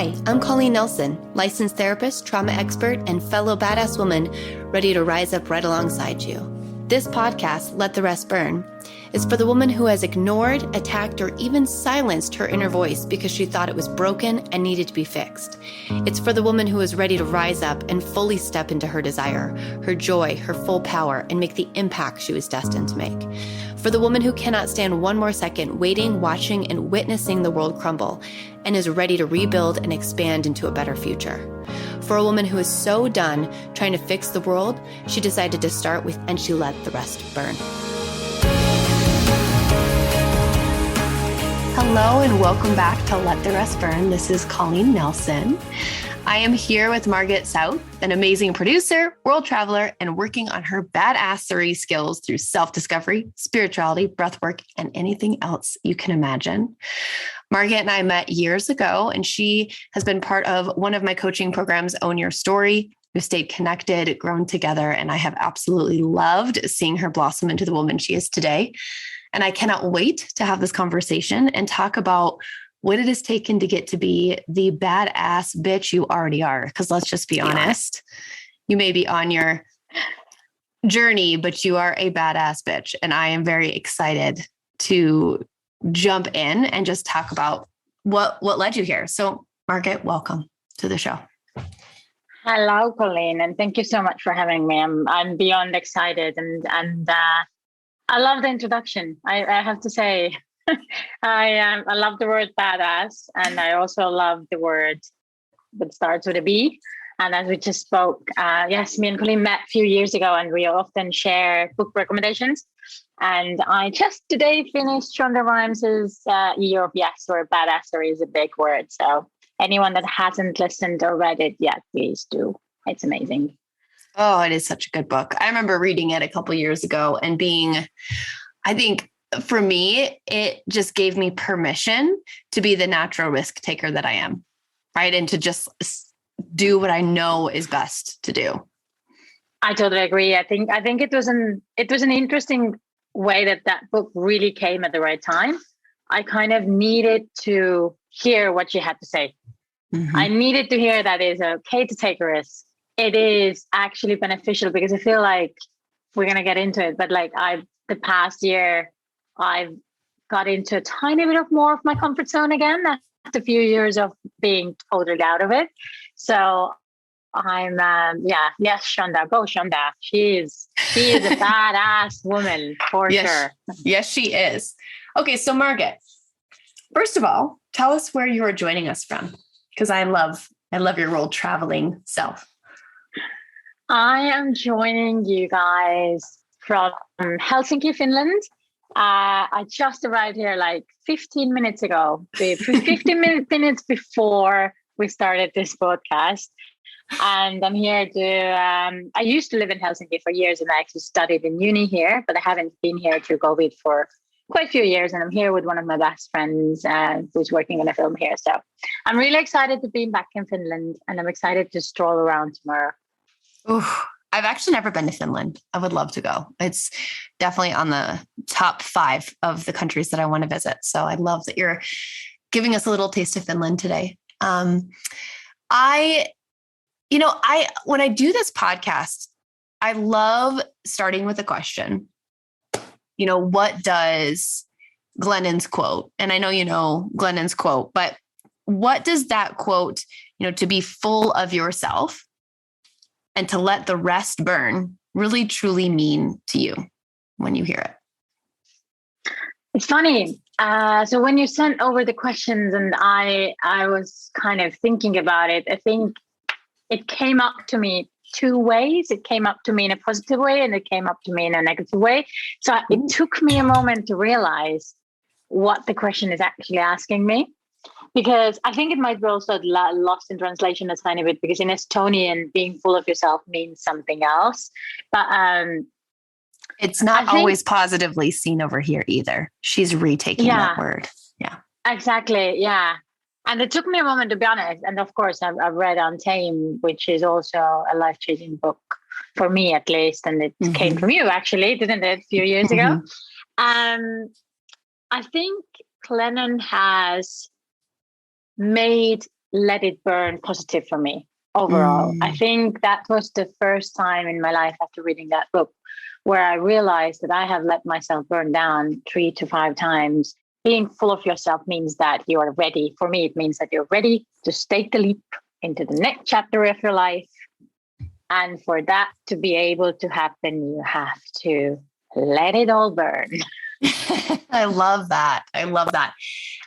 Hi, I'm Colleen Nelson, licensed therapist, trauma expert, and fellow badass woman ready to rise up right alongside you. This podcast, Let the Rest Burn, is for the woman who has ignored, attacked, or even silenced her inner voice because she thought it was broken and needed to be fixed. It's for the woman who is ready to rise up and fully step into her desire, her joy, her full power, and make the impact she was destined to make. For the woman who cannot stand one more second waiting, watching, and witnessing the world crumble and is ready to rebuild and expand into a better future. For a woman who is so done trying to fix the world, she decided to start with "and she let the rest burn." Hello and welcome back to Let the Rest Burn. This is Colleen Nelson. I am here with Margit Sauk, an amazing producer, world traveler, and working on her badassery skills through self-discovery, spirituality, breathwork, and anything else you can imagine. Margit and I met years ago, and she has been part of one of my coaching programs, Own Your Story. We've stayed connected, grown together, and I have absolutely loved seeing her blossom into the woman she is today. And I cannot wait to have this conversation and talk about what it has taken to get to be the badass bitch you already are. Because let's just be honest, you may be on your journey, but you are a badass bitch. And I am very excited to jump in and just talk about what led you here. So Margit, welcome to the show. Hello, Colleen, and thank you so much for having me. I'm beyond excited, and I love the introduction. I have to say, I love the word badass, and I also love the word that starts with a B. And as we just spoke, yes, me and Colleen met a few years ago, and we often share book recommendations. And I just today finished Shonda Rhimes' Year of Yes, where badassery is a big word. So anyone that hasn't listened or read it yet, please do. It's amazing. Oh, it is such a good book. I remember reading it a couple of years ago and I think for me, it just gave me permission to be the natural risk taker that I am, right? And to just do what I know is best to do. I totally agree. I think it was an interesting way that book really came at the right time. I kind of needed to hear what she had to say. Mm-hmm. I needed to hear that it's okay to take a risk. It is actually beneficial, because I feel like we're going to get into it. But like the past year, I've got into a tiny bit of more of my comfort zone again after a few years of being totally out of it. So I'm, yes, Shonda, go Shonda. She is a badass woman for sure. Yes, she is. Okay. So Margit, first of all, tell us where you are joining us from, because I love your world traveling self. I am joining you guys from Helsinki, Finland. I just arrived here like 15 minutes ago, 15 minutes before we started this podcast. And I'm here I used to live in Helsinki for years, and I actually studied in uni here, but I haven't been here through COVID for quite a few years. And I'm here with one of my best friends who's working on a film here. So I'm really excited to be back in Finland, and I'm excited to stroll around tomorrow. Ooh, I've actually never been to Finland. I would love to go. It's definitely on the top 5 of the countries that I want to visit. So I love that you're giving us a little taste of Finland today. When I do this podcast, I love starting with a question. What does Glennon's quote? And I know you know Glennon's quote, but what does that quote, to be full of yourself and to let the rest burn, really truly mean to you when you hear it? It's funny. So when you sent over the questions and I was kind of thinking about it, I think it came up to me 2 ways. It came up to me in a positive way, and it came up to me in a negative way. So it took me a moment to realize what the question is actually asking me, because I think it might be also lost in translation a tiny bit, because in Estonian, being full of yourself means something else. But it's not always positively seen over here either. She's retaking that word. Yeah, exactly. Yeah. And it took me a moment, to be honest. And of course, I've read Untamed, which is also a life-changing book for me, at least. And it came from you, actually, didn't it, a few years ago? I think Glennon has made let it burn positive for me overall. I think that was the first time in my life after reading that book where I realized that I have let myself burn down 3 to 5 times. Being full of yourself means that you are ready. For me, it means that you're ready to take the leap into the next chapter of your life. And for that to be able to happen, you have to let it all burn. I love that. I love that.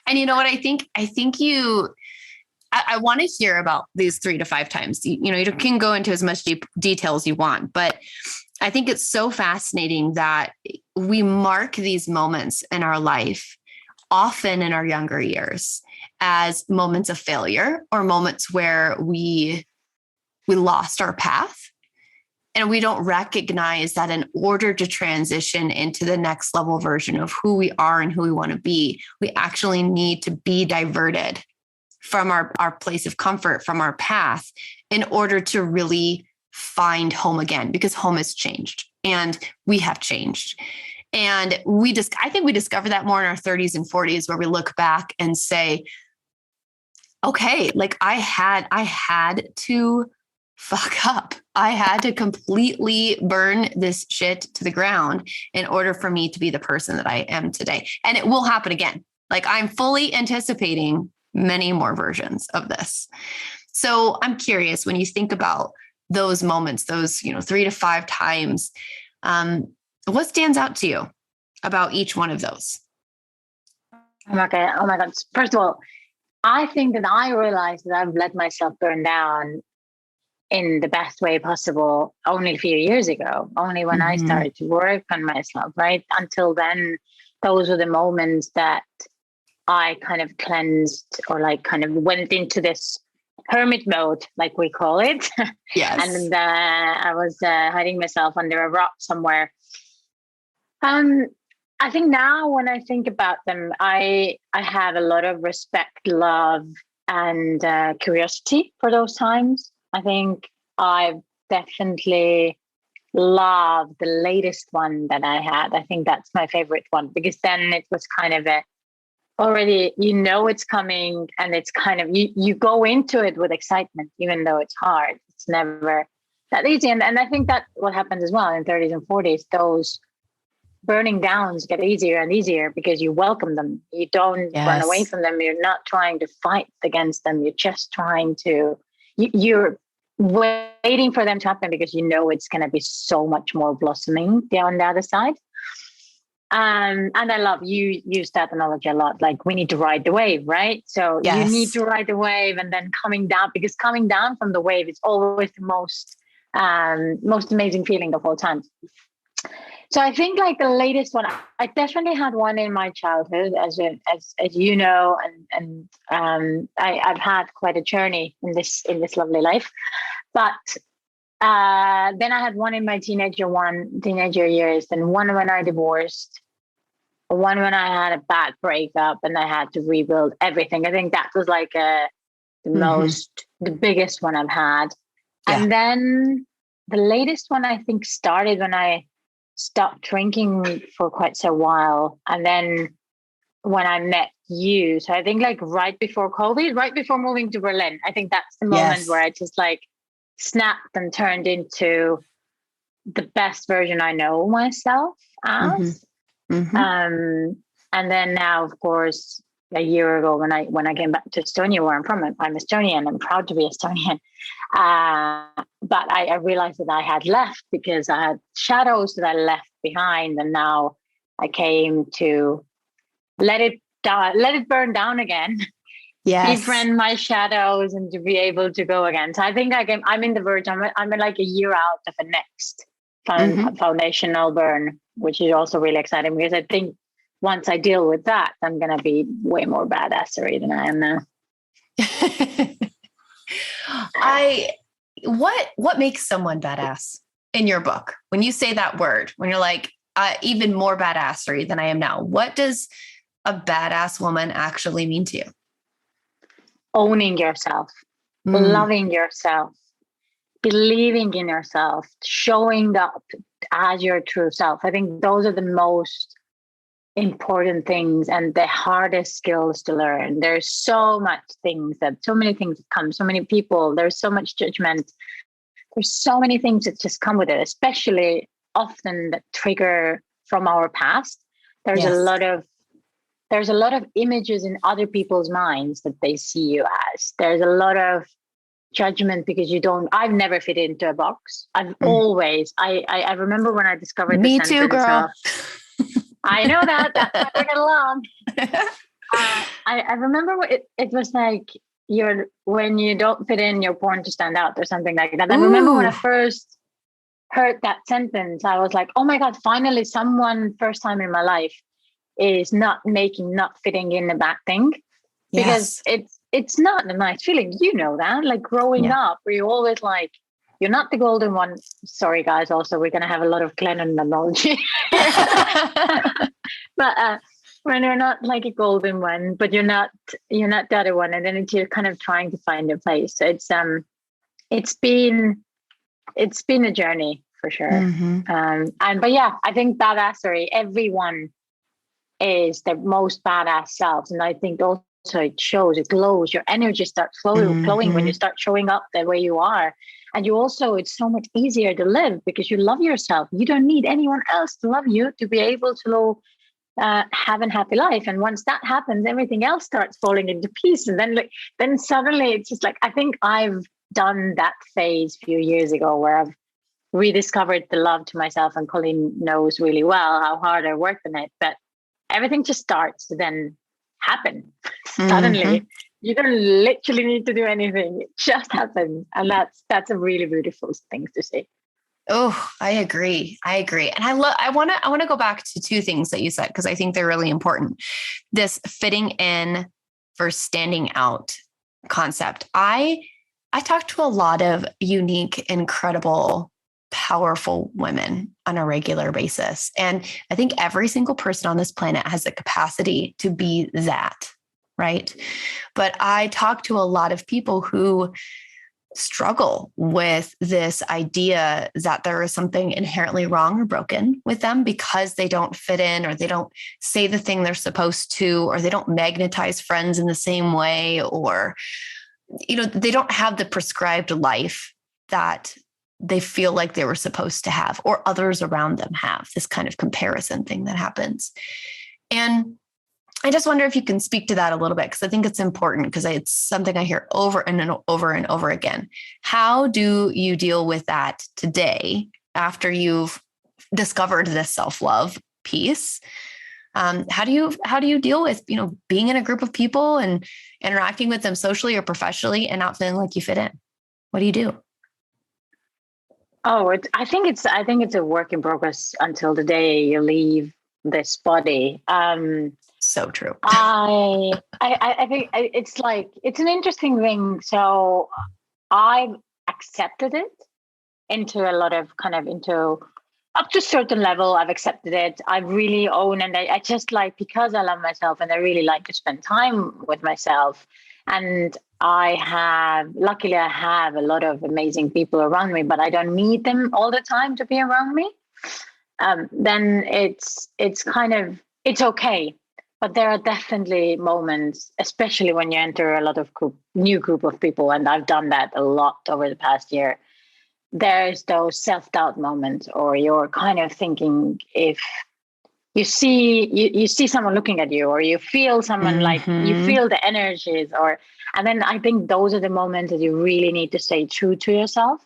And you know what? I want to hear about these 3 to 5 times. You can go into as much detail as you want, but I think it's so fascinating that we mark these moments in our life, often in our younger years, as moments of failure or moments where we lost our path. And we don't recognize that in order to transition into the next level version of who we are and who we want to be, we actually need to be diverted from our place of comfort, from our path, in order to really find home again, because home has changed and we have changed. And I think we discover that more in our 30s and 40s, where we look back and say, okay, like I had to fuck up. I had to completely burn this shit to the ground in order for me to be the person that I am today. And it will happen again. Like, I'm fully anticipating many more versions of this. So I'm curious, when you think about those moments, those, 3 to 5 times, what stands out to you about each one of those? Okay. Oh my God. First of all, I think that I realized that I've let myself burn down in the best way possible only a few years ago, only when I started to work on myself, right? Until then, those were the moments that I kind of cleansed, or like kind of went into this hermit mode, like we call it. Yes. And I was hiding myself under a rock somewhere. I think now when I think about them, I have a lot of respect, love, and curiosity for those times. I think I've definitely loved the latest one that I had. I think that's my favorite one, because then it was kind of already, it's coming, and it's kind of, you go into it with excitement, even though it's hard. It's never that easy. And I think that what happens as well in 30s and 40s, those burning downs get easier and easier because you welcome them. You don't run away from them. You're not trying to fight against them. You're just trying to, you're waiting for them to happen because it's going to be so much more blossoming on the other side. And I love, you use that analogy a lot. Like, we need to ride the wave, right? So you need to ride the wave, and then coming down, because coming down from the wave is always the most amazing feeling of all time. So I think, like, the latest one, I definitely had one in my childhood, as you know, and I've had quite a journey in this lovely life. But then I had one in my teenager years, and one when I divorced, one when I had a bad breakup and I had to rebuild everything. I think that was like the biggest one I've had. Yeah. And then the latest one, I think, started when I stopped drinking for quite a while. And then when I met you, so I think like right before COVID, right before moving to Berlin, I think that's the moment where I just like snapped and turned into the best version I know myself as. And then now, of course, a year ago when I came back to Estonia, where I'm from, I'm Estonian. I'm proud to be Estonian. But I realized that I had left because I had shadows that I left behind, and now I came to let it burn down again. Befriend my shadows and to be able to go again. So I think I'm in the verge. I'm like a year out of a next foundational burn, which is also really exciting, because I think once I deal with that, I'm going to be way more badassery than I am now. What makes someone badass in your book? When you say that word, when you're like, even more badassery than I am now, what does a badass woman actually mean to you? Owning yourself, loving yourself, believing in yourself, showing up as your true self. I think those are the most important things and the hardest skills to learn. There's so many things that come, so many people, there's so much judgment. There's so many things that just come with it, especially often that trigger from our past. There's Yes. a lot of images in other people's minds that they see you as. There's a lot of judgment because I've never fit into a box. I've always, I remember when I discovered Me the too, sentence girl. I know that's why we get along. I remember it was like when you don't fit in, you're born to stand out or something like that. I remember when I first heard that sentence, I was like, oh my God, finally someone first time in my life is not fitting in a bad thing. Because it's not a nice feeling. You know that, like growing up, where you always like, you're not the golden one. Sorry, guys. Also, we're going to have a lot of Glennon analogy. But when you're not like a golden one, but you're not the other one, and then you're kind of trying to find your place. So it's been a journey for sure. But yeah, I think badassery. Everyone is their most badass selves, and I think also it glows. Your energy starts flowing when you start showing up the way you are. And it's so much easier to live because you love yourself. You don't need anyone else to love you to be able to have a happy life. And once that happens, everything else starts falling into pieces. And then suddenly it's just like, I think I've done that phase a few years ago where I've rediscovered the love to myself, and Colleen knows really well how hard I worked on it. But everything just starts to then happen suddenly. You don't literally need to do anything. It just happens. And that's a really beautiful thing to see. Oh, I agree. And I want to go back to two things that you said, because I think they're really important. This fitting in versus standing out concept. I talk to a lot of unique, incredible, powerful women on a regular basis. And I think every single person on this planet has the capacity to be that, right? But I talk to a lot of people who struggle with this idea that there is something inherently wrong or broken with them because they don't fit in, or they don't say the thing they're supposed to, or they don't magnetize friends in the same way, or, they don't have the prescribed life that they feel like they were supposed to have, or others around them have. This kind of comparison thing that happens. And I just wonder if you can speak to that a little bit, because I think it's important, because it's something I hear over and over and over again. How do you deal with that today after you've discovered this self-love piece? How do you deal with, being in a group of people and interacting with them socially or professionally and not feeling like you fit in? What do you do? Oh, I think it's a work in progress until the day you leave this body. So true. I think it's an interesting thing. So I've accepted it into a lot of into up to a certain level. I've accepted it. I really own, and I just because I love myself and I really like to spend time with myself. And luckily I have a lot of amazing people around me, but I don't need them all the time to be around me. Then it's okay. But there are definitely moments, especially when you enter a lot of new group of people, and I've done that a lot over the past year. There's those self-doubt moments, or you're kind of thinking, if you see someone looking at you, or you feel someone you feel the energies, and then I think those are the moments that you really need to stay true to yourself,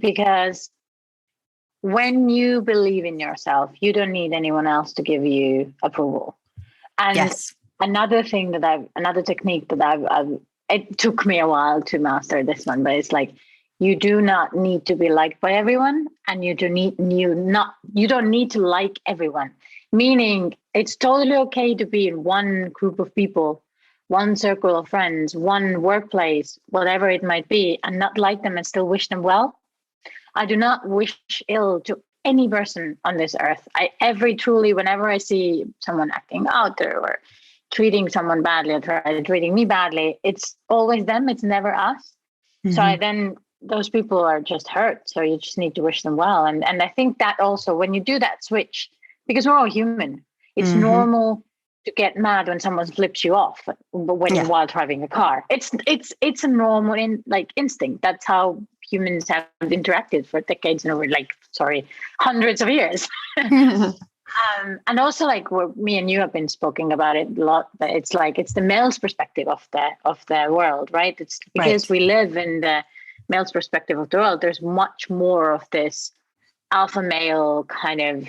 because when you believe in yourself, you don't need anyone else to give you approval. And another technique that it took me a while to master this one, but it's you do not need to be liked by everyone, and you don't need to like everyone. Meaning it's totally okay to be in one group of people, one circle of friends, one workplace, whatever it might be, and not like them and still wish them well. I do not wish ill to any person on this earth. Whenever I see someone acting out or treating someone badly or treating me badly, it's always them. It's never us. So those people are just hurt. So you just need to wish them well. And I think that also when you do that switch, because we're all human, It's normal to get mad when someone flips you off while driving a car. It's a normal instinct. That's how humans have interacted for decades and over hundreds of years. And also, like me and you have been speaking about it a lot, that it's the male's perspective of the world, right? It's because we live in the male's perspective of the world. There's much more of this alpha male kind of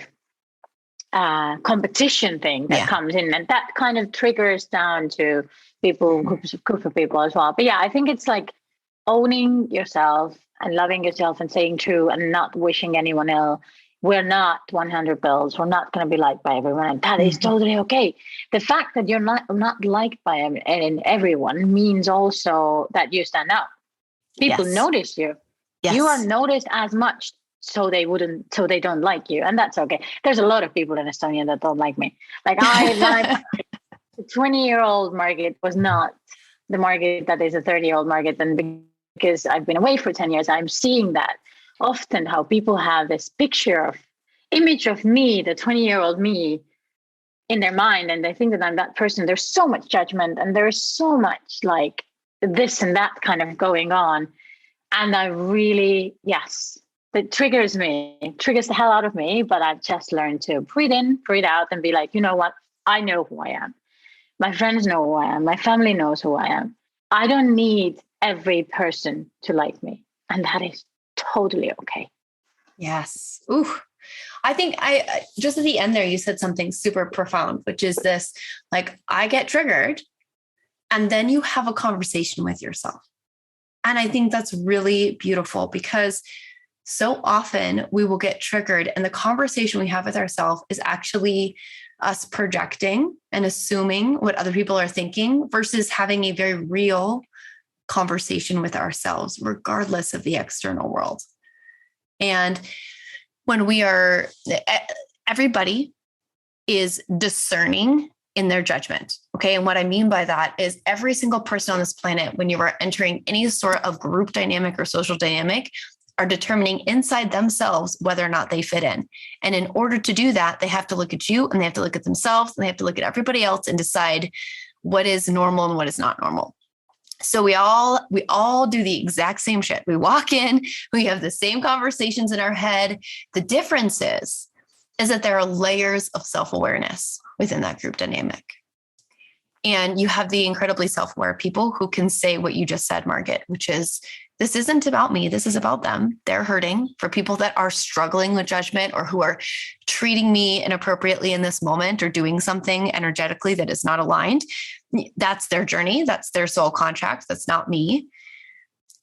competition thing that comes in, and that kind of triggers down to groups of people as well. But yeah, I think it's like owning yourself and loving yourself and staying true and not wishing anyone ill. We're not 100 bills. We're not going to be liked by everyone, and that is totally okay. The fact that you're not liked by everyone means also that you stand out. People notice you. Yes. You are noticed as much, so they don't like you, and that's okay. There's a lot of people in Estonia that don't like me. Like the 20-year-old Margit was not the Margit that is a 30-year-old Margit, and because I've been away for 10 years, I'm seeing that often how people have this image of me, the 20-year-old me, in their mind, and they think that I'm that person. There's so much judgment, and there's so much like this and that kind of going on, and I really it triggers the hell out of me. But I've just learned to breathe in, breathe out, and be like, you know what? I know who I am. My friends know who I am. My family knows who I am. I don't need every person to like me, and that is totally okay. Yes. Ooh. I think I just at the end there, you said something super profound, which is this, like, I get triggered and then you have a conversation with yourself. And I think that's really beautiful, because so often we will get triggered and the conversation we have with ourselves is actually us projecting and assuming what other people are thinking versus having a very real conversation with ourselves, regardless of the external world. And when everybody is discerning in their judgment. Okay. And what I mean by that is every single person on this planet, when you are entering any sort of group dynamic or social dynamic, are determining inside themselves whether or not they fit in. And in order to do that, they have to look at you and they have to look at themselves and they have to look at everybody else and decide what is normal and what is not normal. So we all do the exact same shit. We walk in, we have the same conversations in our head. The difference is that there are layers of self-awareness within that group dynamic. And you have the incredibly self-aware people who can say what you just said, Margit, which is, this isn't about me. This is about them. They're hurting. For people that are struggling with judgment or who are treating me inappropriately in this moment or doing something energetically that is not aligned, that's their journey. That's their soul contract. That's not me.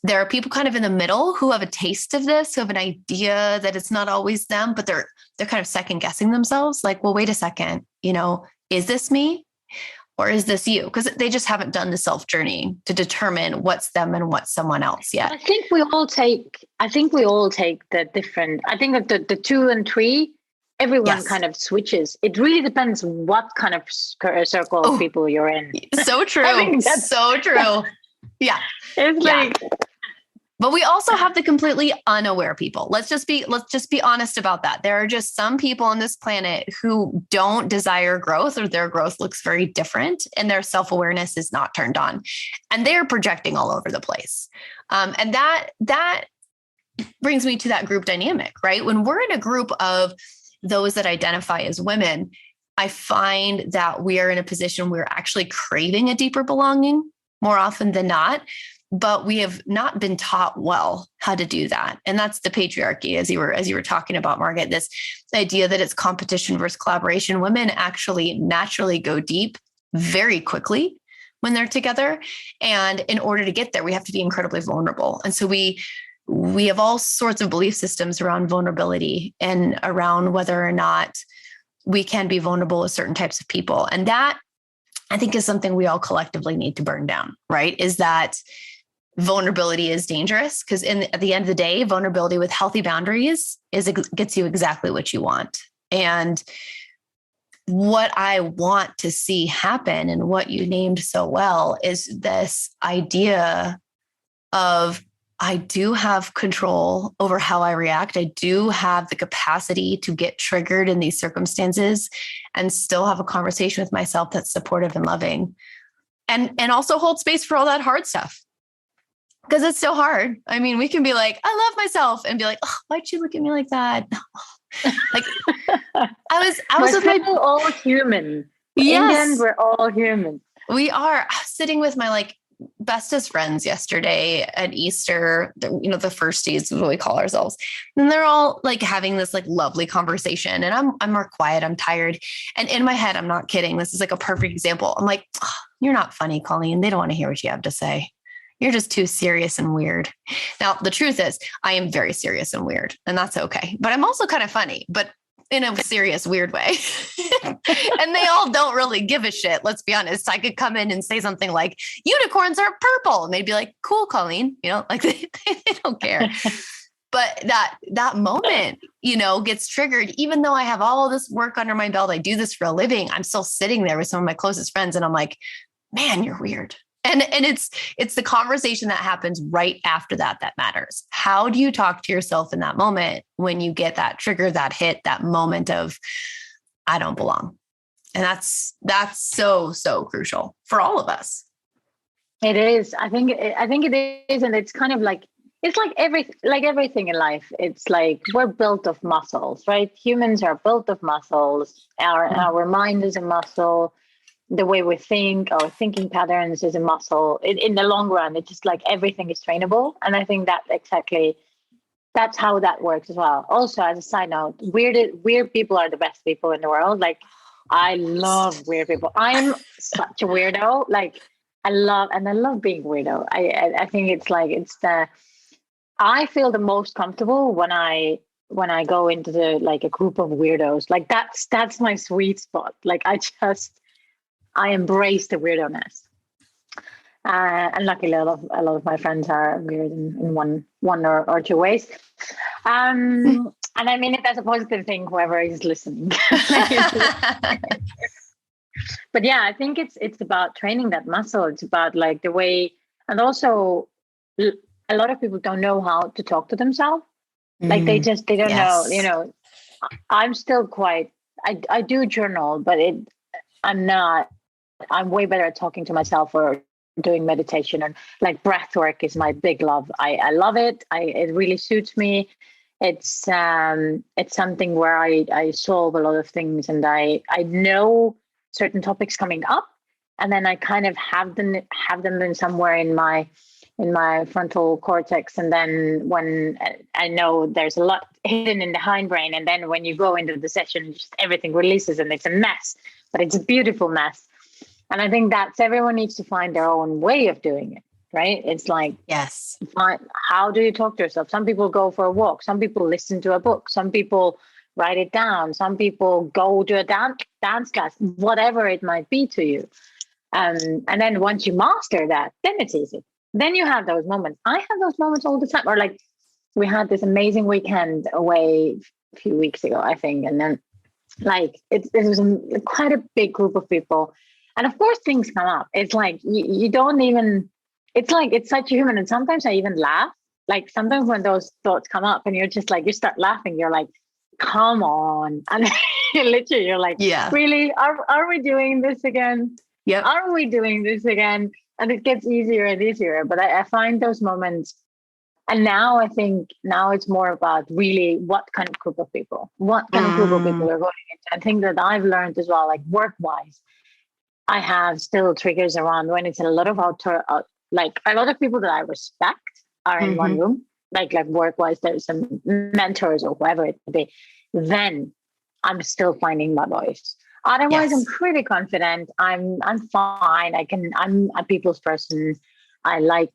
There are people kind of in the middle who have a taste of this, who have an idea that it's not always them, but they're kind of second guessing themselves. Like, well, wait a second, is this me? Or is this you? Because they just haven't done the self journey to determine what's them and what's someone else yet. I think we all take the different, I think that the 2 and 3, everyone kind of switches. It really depends what kind of circle of people you're in. So true. So true. Yeah. It's but we also have the completely unaware people. Let's just be honest about that. There are just some people on this planet who don't desire growth, or their growth looks very different and their self-awareness is not turned on, and they're projecting all over the place. And that brings me to that group dynamic, right? When we're in a group of those that identify as women, I find that we are in a position where we're actually craving a deeper belonging more often than not. But we have not been taught well how to do that. And that's the patriarchy, as you were talking about, Margit, this idea that it's competition versus collaboration. Women actually naturally go deep very quickly when they're together. And in order to get there, we have to be incredibly vulnerable. And so we have all sorts of belief systems around vulnerability and around whether or not we can be vulnerable with certain types of people. And that, I think, is something we all collectively need to burn down, right? Is that vulnerability is dangerous, because at the end of the day, vulnerability with healthy boundaries gets you exactly what you want. And what I want to see happen, and what you named so well, is this idea of I do have control over how I react. I do have the capacity to get triggered in these circumstances and still have a conversation with myself that's supportive and loving. And also hold space for all that hard stuff. Because it's so hard. I mean, we can be like, I love myself, and be like, oh, why'd you look at me like that? Like I was with we're all human. yes, in the end, we're all human. We are. I was sitting with my like bestest friends yesterday at Easter, the firsties is what we call ourselves. And they're all like having this like lovely conversation. And I'm more quiet. I'm tired. And in my head, I'm not kidding. This is like a perfect example. I'm like, oh, you're not funny, Colleen. They don't want to hear what you have to say. You're just too serious and weird. Now, the truth is I am very serious and weird, and that's okay. But I'm also kind of funny, but in a serious, weird way. And they all don't really give a shit. Let's be honest. I could come in and say something like, unicorns are purple. And they'd be like, cool, Colleen, like they don't care. But that moment, gets triggered, even though I have all this work under my belt. I do this for a living. I'm still sitting there with some of my closest friends. And I'm like, man, you're weird. And it's the conversation that happens right after that matters. How do you talk to yourself in that moment when you get that trigger, that hit, that moment of, I don't belong? And that's so crucial for all of us. It is. I think it is. And it's kind of like, it's like everything in life. It's like we're built of muscles, right? Humans are built of muscles. Our mind is a muscle. The way we think, our thinking patterns is a muscle. In the long run, it's just like everything is trainable. And I think that's how that works as well. Also, as a side note, weird people are the best people in the world. Like, I love weird people. I'm such a weirdo. Like, I love being weirdo. I think I feel the most comfortable when I go into a group of weirdos. Like, that's my sweet spot. Like, I embrace the weirdo-ness. And luckily, a lot of my friends are weird in one or two ways. And I mean it as a positive thing, whoever is listening. But yeah, I think it's about training that muscle. It's about like the way, and also a lot of people don't know how to talk to themselves. Like they don't know, I'm still quite, I do journal, but I'm way better at talking to myself or doing meditation, and like breath work is my big love. I love it. It really suits me. It's something where I solve a lot of things, and I know certain topics coming up, and then I kind of have them in somewhere in my frontal cortex. And then when I know there's a lot hidden in the hindbrain, and then when you go into the session, just everything releases and it's a mess, but it's a beautiful mess. And I think everyone needs to find their own way of doing it, right? It's like, yes, how do you talk to yourself? Some people go for a walk. Some people listen to a book. Some people write it down. Some people go to a dance class, whatever it might be to you. And then once you master that, then it's easy. Then you have those moments. I have those moments all the time. Or like, we had this amazing weekend away a few weeks ago, I think. And then like, it was quite a big group of people. And of course, things come up. It's like, you don't even, it's like, it's such a human. And sometimes I even laugh. Like sometimes when those thoughts come up and you're just like, you start laughing, you're like, come on. And you're like, yeah, really? Are we doing this again? Yeah. Are we doing this again? And it gets easier and easier. But I find those moments. And now I think it's more about really what kind of group of people are going into. I think that I've learned as well, like work-wise, I have still triggers around when it's a lot of like a lot of people that I respect are in one room, like work-wise, there's some mentors or whoever it may be. Then I'm still finding my voice. Otherwise, I'm pretty confident. I'm fine. I'm a people's person. I like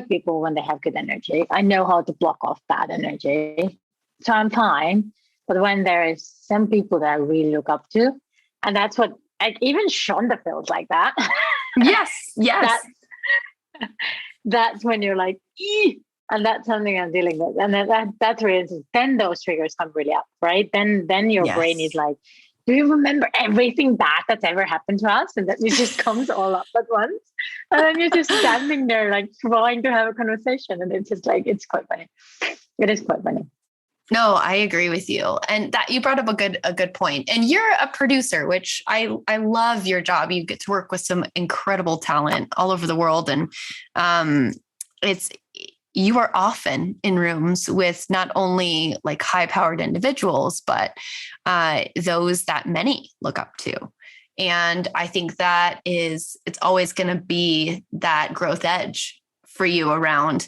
people when they have good energy. I know how to block off bad energy. So I'm fine. But when there is some people that I really look up to, and that's what, like, even Shonda feels like that. Yes. That's when you're like, eee! And that's something I'm dealing with. And that's really, then those triggers come really up, right? Then your brain is like, do you remember everything bad that's ever happened to us? And that it just comes all up at once. And then you're just standing there like trying to have a conversation. And it's just like, it's quite funny. It is quite funny. No, I agree with you. And that you brought up a good point. And you're a producer, which I love your job. You get to work with some incredible talent all over the world. And you are often in rooms with not only like high powered individuals, but those that many look up to. And I think that it's always going to be that growth edge for you around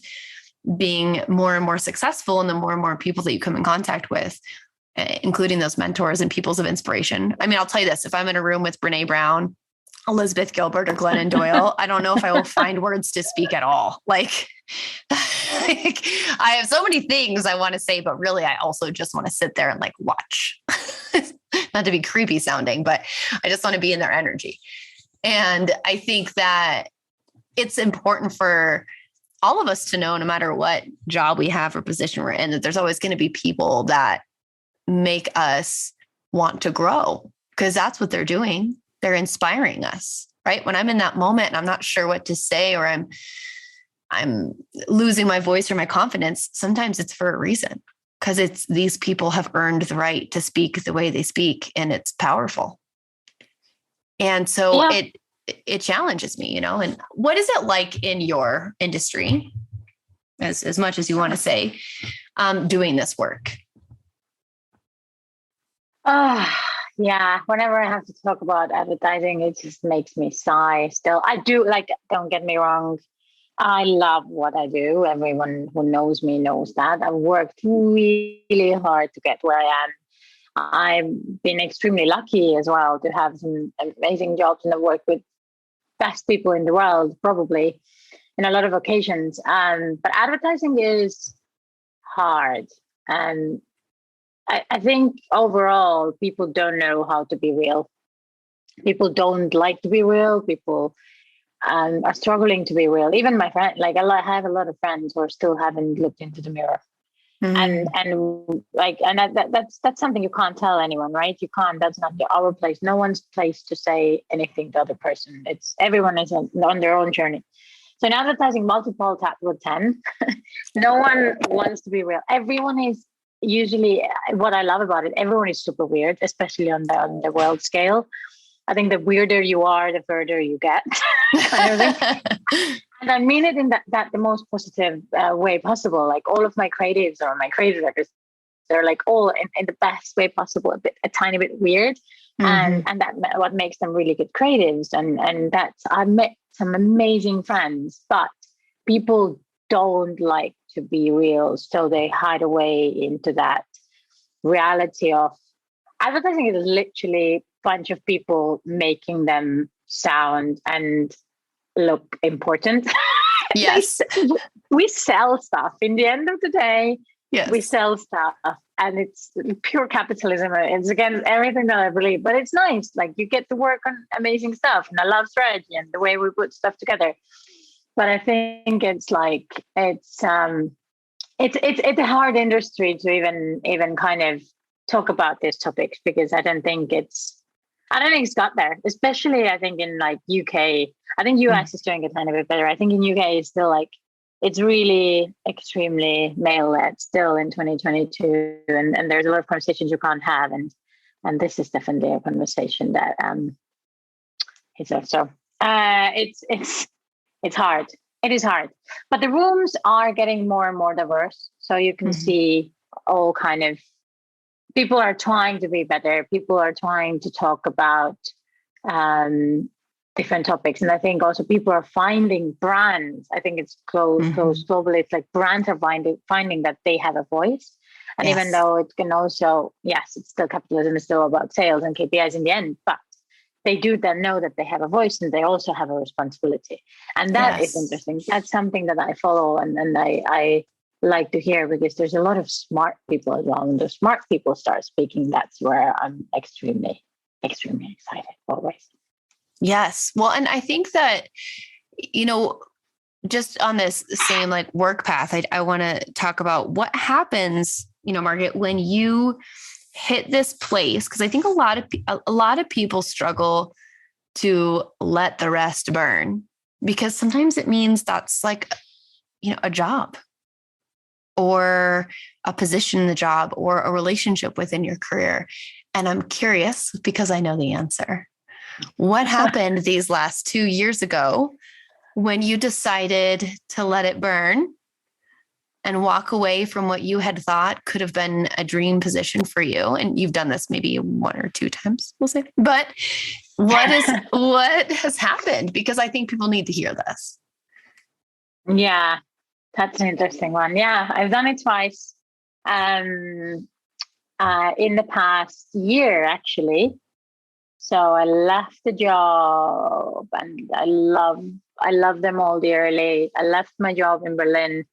being more and more successful, and the more and more people that you come in contact with, including those mentors and peoples of inspiration. I mean, I'll tell you this, if I'm in a room with Brene Brown, Elizabeth Gilbert, or Glennon Doyle, I don't know if I will find words to speak at all. Like I have so many things I want to say, but really I also just want to sit there and like watch. Not to be creepy sounding, but I just want to be in their energy. And I think that it's important for all of us to know, no matter what job we have or position we're in, that there's always going to be people that make us want to grow, because that's what they're doing. They're inspiring us, right? When I'm in that moment and I'm not sure what to say, or I'm losing my voice or my confidence, sometimes it's for a reason, because it's these people have earned the right to speak the way they speak, and it's powerful. And so it challenges me, and what is it like in your industry, as much as you want to say, doing this work? Yeah. Whenever I have to talk about advertising, it just makes me sigh still. I do, like, don't get me wrong, I love what I do. Everyone who knows me knows that. I've worked really hard to get where I am. I've been extremely lucky as well to have some amazing jobs, and I've worked with best people in the world, probably in a lot of occasions. But advertising is hard. And I think overall, people don't know how to be real. People don't like to be real. People are struggling to be real. Even my friend, like I have a lot of friends who still haven't looked into the mirror. And that's something you can't tell anyone, right? You can't. That's not our place. No one's place to say anything to the other person. Everyone is on their own journey. So in advertising, multiple tap with 10. No one wants to be real. Everyone is usually, what I love about it, everyone is super weird, especially on the world scale. I think the weirder you are, the further you get. Kind of thing. And I mean it in that the most positive way possible. Like all of my creatives or my creative directors, they're like all in the best way possible, a tiny bit weird. And that what makes them really good creatives. And that's, I've met some amazing friends, but people don't like to be real. So they hide away into that reality of advertising is literally a bunch of people making them sound and look important. Yes. We sell stuff. In the end of the day, yes, we sell stuff, and it's pure capitalism. It's against everything that I believe, but it's nice. Like you get to work on amazing stuff, and I love strategy and the way we put stuff together. But I think it's a hard industry to even kind of talk about these topics, because I don't think it's got there, especially I think in like UK. I think US is doing a tiny bit better. I think in UK it's still like, it's really extremely male-led still in 2022. And there's a lot of conversations you can't have. And this is definitely a conversation that is also, it's hard. It is hard. But the rooms are getting more and more diverse. So you can see all kind of, people are trying to be better. People are trying to talk about different topics. And I think also people are finding brands. I think it's close globally. It's like brands are finding that they have a voice. And even though it can also, yes, it's still capitalism, it's still about sales and KPIs in the end, but they do then know that they have a voice and they also have a responsibility. And that is interesting. That's something that I follow and I like to hear, because there's a lot of smart people as well. When the smart people start speaking, that's where I'm extremely, extremely excited always. Yes. Well, and I think that, just on this same like work path, I want to talk about what happens, Margit, when you hit this place, because I think a lot of people struggle to let the rest burn, because sometimes it means that's like, a job or a position in the job or a relationship within your career. And I'm curious, because I know the answer. What happened these last 2 years ago when you decided to let it burn and walk away from what you had thought could have been a dream position for you? And you've done this maybe 1 or 2 times, we'll say. But what has happened? Because I think people need to hear this. Yeah, that's an interesting one. Yeah, I've done it twice. In the past year, actually. So I left the job, and I love them all dearly. I left my job in Berlin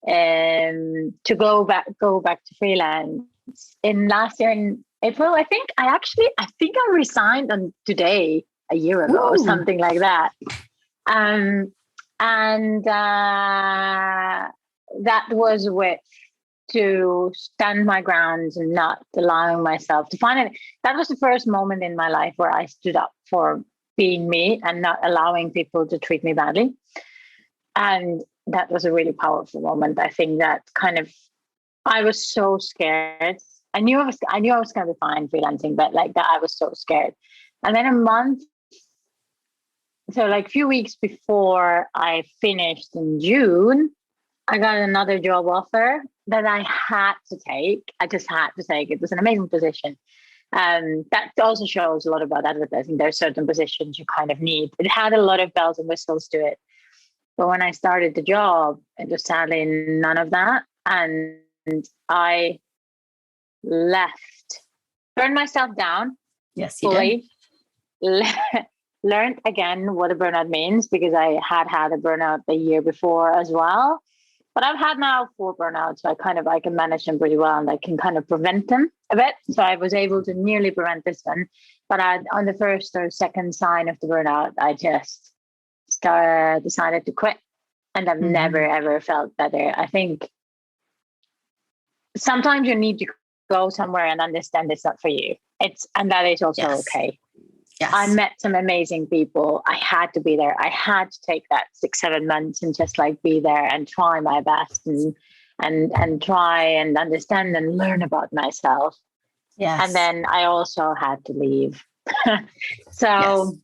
to go back to freelance. In last year in April, I think I resigned on today a year ago. Ooh. Or something like that. And that was to stand my ground and not allowing myself to find it. That was the first moment in my life where I stood up for being me and not allowing people to treat me badly. And that was a really powerful moment. I think that I was so scared. I knew I was going to be fine freelancing, but like that, I was so scared. And then a few weeks before I finished in June, I got another job offer that I had to take. I just had to take. It was an amazing position. That also shows a lot about advertising. There are certain positions you kind of need. It had a lot of bells and whistles to it. But when I started the job, it was sadly none of that. And I left, burned myself down. Yes, you fully, did. Learned again what a burnout means, because I had a burnout the year before as well. But I've had now 4 burnouts, so I can manage them pretty well, and I can kind of prevent them a bit. So I was able to nearly prevent this one. But on the first or second sign of the burnout, I just decided to quit, and I've never ever felt better. I think sometimes you need to go somewhere and understand it's not for you. And that is also okay. Yes. I met some amazing people. I had to be there. I had to take that 6-7 months and just be there and try my best and try and understand and learn about myself. Yes. And then I also had to leave. So, yes.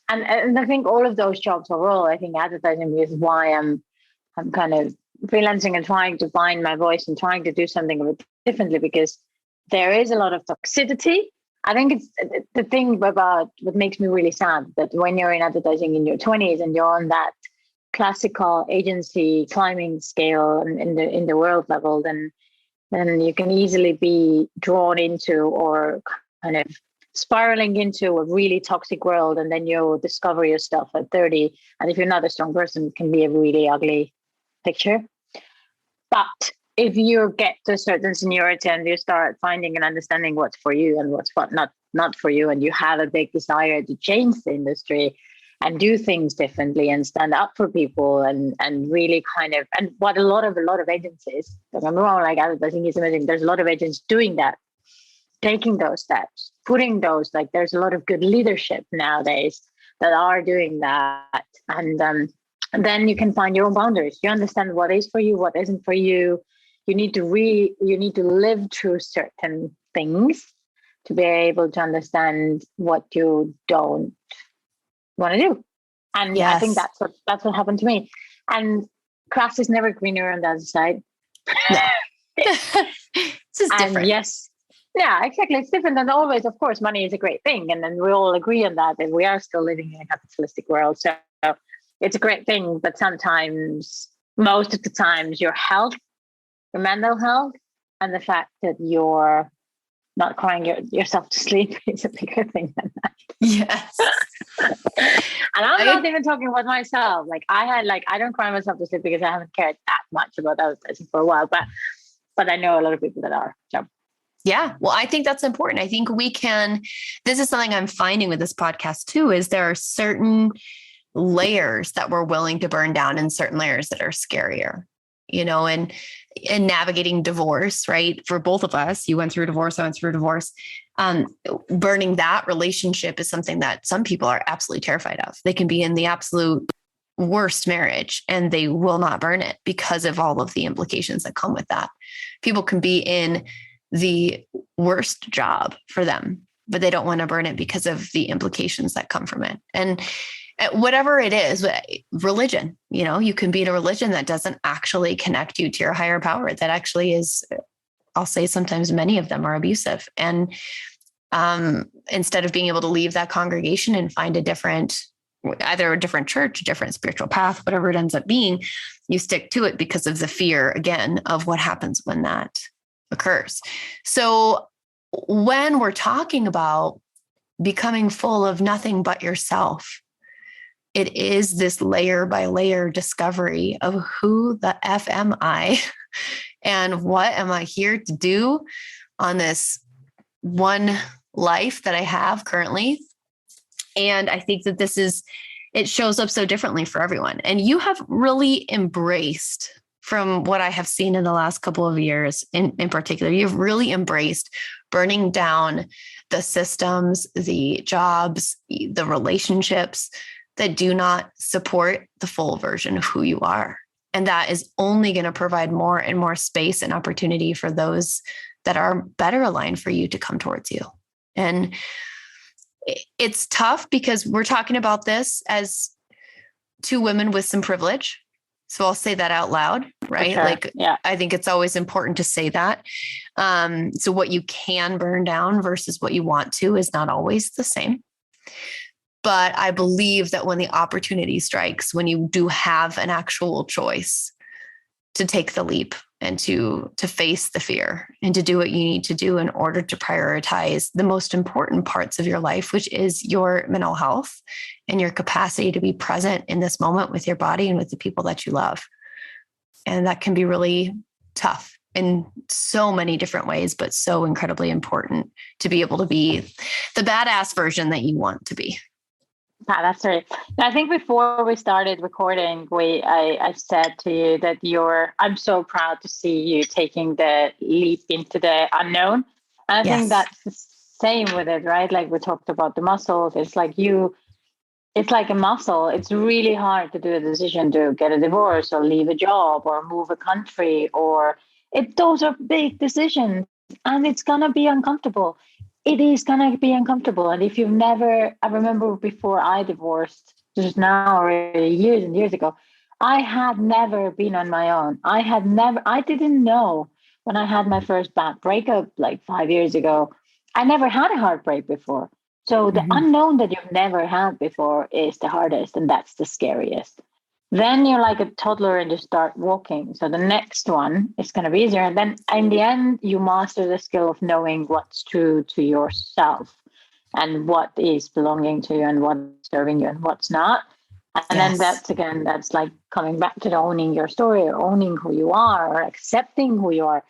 And I think all of those jobs overall, I think advertising is why I'm kind of freelancing and trying to find my voice and trying to do something a bit differently, because there is a lot of toxicity. I think it's the thing about what makes me really sad, that when you're in advertising in your 20s and you're on that classical agency climbing scale in the world level, then you can easily be drawn into or kind of spiraling into a really toxic world, and then you'll discover yourself at 30. And if you're not a strong person, it can be a really ugly picture. But if you get to a certain seniority and you start finding and understanding what's for you and what's not for you, and you have a big desire to change the industry and do things differently and stand up for people and really and what a lot of agencies, don't get me wrong, like advertising is amazing. There's a lot of agents doing that, taking those steps, putting those, there's a lot of good leadership nowadays that are doing that. And then you can find your own boundaries. You understand what is for you, what isn't for you. You need to live through certain things to be able to understand what you don't want to do. And yes. I think that's what happened to me. And grass is never greener on the other side. No. This is different. And yes. Yeah, exactly. It's different. And always, of course, money is a great thing. And then we all agree on that. And we are still living in a capitalistic world. So it's a great thing. But sometimes, most of the times, your health, your mental health, and the fact that you're not crying yourself to sleep is a bigger thing than that. Yes. And I'm not even talking about myself. I don't cry myself to sleep because I haven't cared that much about advertising for a while. But I know a lot of people that are. So. Yeah. Well, I think that's important. I think this is something I'm finding with this podcast too, is there are certain layers that we're willing to burn down and certain layers that are scarier. and navigating divorce, right? For both of us, you went through divorce, I went through divorce. Burning that relationship is something that some people are absolutely terrified of. They can be in the absolute worst marriage and they will not burn it because of all of the implications that come with that. People can be in the worst job for them, but they don't want to burn it because of the implications that come from it. And whatever it is, religion, you can be in a religion that doesn't actually connect you to your higher power. That actually is, I'll say sometimes many of them are abusive. And instead of being able to leave that congregation and find either a different church, a different spiritual path, whatever it ends up being, you stick to it because of the fear, again, of what happens when that occurs. So when we're talking about becoming full of nothing but yourself, it is this layer by layer discovery of who the F am I and what am I here to do on this one life that I have currently. And I think that it shows up so differently for everyone. And you have really embraced, from what I have seen in the last couple of years in particular, you've really embraced burning down the systems, the jobs, the relationships that do not support the full version of who you are. And that is only going to provide more and more space and opportunity for those that are better aligned for you to come towards you. And it's tough because we're talking about this as two women with some privilege. So I'll say that out loud, right? Sure. Yeah. I think it's always important to say that. So what you can burn down versus what you want to is not always the same. But I believe that when the opportunity strikes, when you do have an actual choice to take the leap and to face the fear and to do what you need to do in order to prioritize the most important parts of your life, which is your mental health and your capacity to be present in this moment with your body and with the people that you love. And that can be really tough in so many different ways, but so incredibly important to be able to be the badass version that you want to be. That's right. I think before we started recording, I said to you that I'm so proud to see you taking the leap into the unknown. And I think that's the same with it, right? Like we talked about the muscles. It's like a muscle. It's really hard to do a decision to get a divorce or leave a job or move a country, those are big decisions and it's going to be uncomfortable. It is going to be uncomfortable. And if I remember before I divorced, just now already years and years ago, I had never been on my own. I didn't know when I had my first bad breakup like 5 years ago, I never had a heartbreak before. So the unknown that you've never had before is the hardest, and that's the scariest. Then you're like a toddler and you start walking. So the next one is going to be easier. And then in the end, you master the skill of knowing what's true to yourself and what is belonging to you and what's serving you and what's not. And then that's like coming back to owning your story or owning who you are or accepting who you are.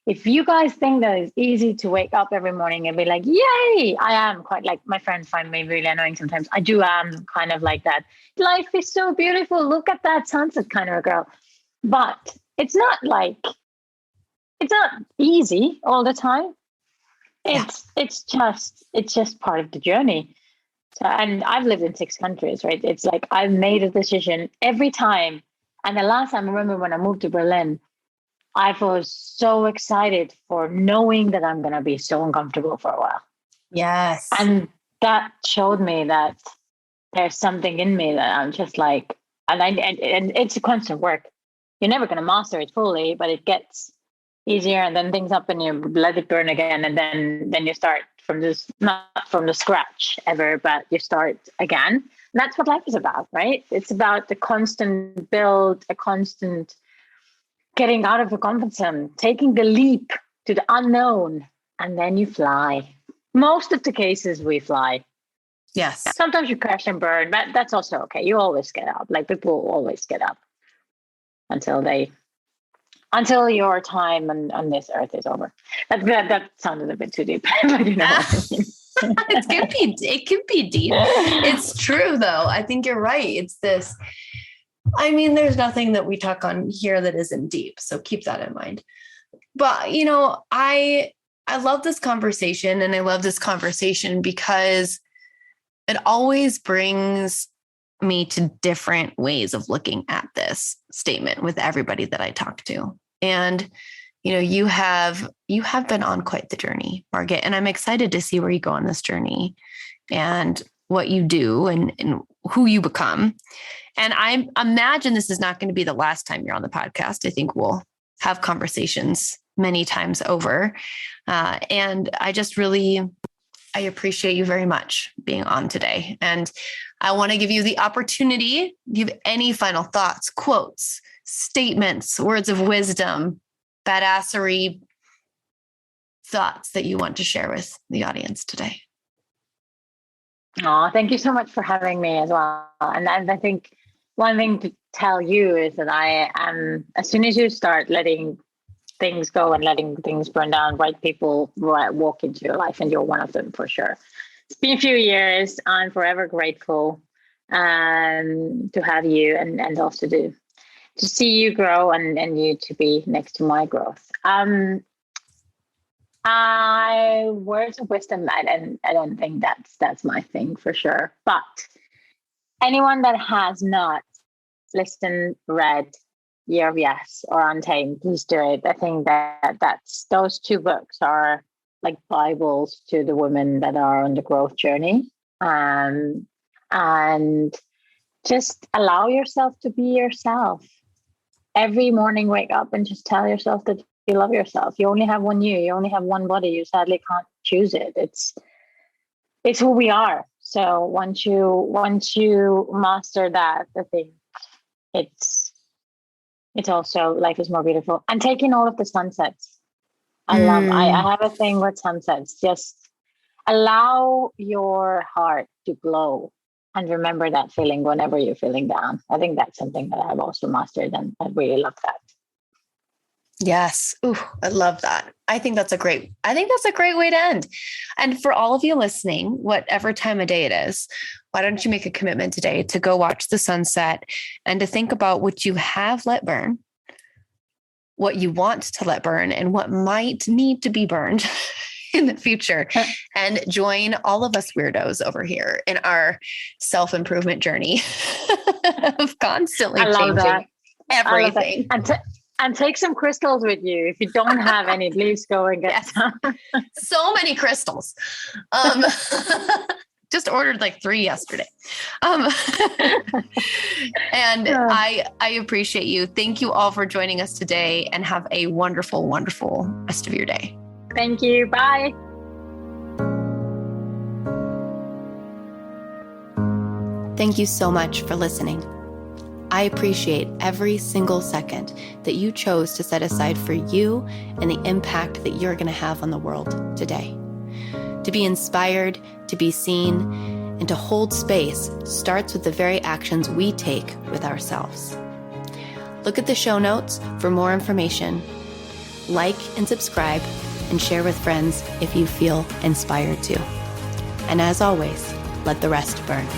If you guys think that it's easy to wake up every morning and be like, yay, I am quite like, my friends find me really annoying sometimes. I am kind of like that. Life is so beautiful. Look at that sunset kind of a girl. But it's not easy all the time. It's just part of the journey. So, and I've lived in 6 countries, right? It's like I've made a decision every time. And the last time I remember when I moved to Berlin, I was so excited for knowing that I'm going to be so uncomfortable for a while. Yes. And that showed me that there's something in me that I'm just like, and it's a constant work. You're never going to master it fully, but it gets easier. And then things happen, you let it burn again. And then you start from this, not from the scratch ever, but you start again. And that's what life is about, right? It's about the constant build, a constant getting out of the comfort zone, taking the leap to the unknown, and then you fly. Most of the cases we fly. Yes. Sometimes you crash and burn, but that's also okay. You always get up. Like people always get up until your time on this earth is over. That sounded a bit too deep, but you know what I mean. It can be deep. It's true though. I think you're right. It's this, I mean, there's nothing that we talk on here that isn't deep. So keep that in mind. But, I love this conversation, and I love this conversation because it always brings me to different ways of looking at this statement with everybody that I talk to. And, you have been on quite the journey, Margit, and I'm excited to see where you go on this journey and what you do and who you become. And I imagine this is not going to be the last time you're on the podcast. I think we'll have conversations many times over. And I just I appreciate you very much being on today. And I want to give you the opportunity, give any final thoughts, quotes, statements, words of wisdom, badassery thoughts that you want to share with the audience today. Oh, thank you so much for having me as well. And I think one thing to tell you is that I am, as soon as you start letting things go and letting things burn down, right people walk into your life, and you're one of them for sure. It's been a few years. I'm forever grateful to have you and also to see you grow and you to be next to my growth. Words of wisdom, I don't think that's my thing for sure. But anyone that has not listened, read Year of Yes or Untamed, please do it. I think that's those two books are like Bibles to the women that are on the growth journey. And just allow yourself to be yourself. Every morning, wake up and just tell yourself that you love yourself. You only have one you only have one body. You sadly can't choose it. It's who we are. So once you master that, I think it's also, life is more beautiful. And taking all of the sunsets. I have a thing with sunsets. Just allow your heart to glow and remember that feeling whenever you're feeling down. I think that's something that I've also mastered, and I really love that. Yes. Ooh, I love that. I think that's a great way to end. And for all of you listening, whatever time of day it is, why don't you make a commitment today to go watch the sunset and to think about what you have let burn, what you want to let burn, and what might need to be burned in the future, and join all of us weirdos over here in our self-improvement journey of constantly changing everything. And take some crystals with you. If you don't have any, please go and get some. So many crystals. Just ordered like 3 yesterday. And I appreciate you. Thank you all for joining us today, and have a wonderful, wonderful rest of your day. Thank you. Bye. Thank you so much for listening. I appreciate every single second that you chose to set aside for you and the impact that you're going to have on the world today. To be inspired, to be seen, and to hold space starts with the very actions we take with ourselves. Look at the show notes for more information. Like and subscribe, and share with friends if you feel inspired to. And as always, let the rest burn.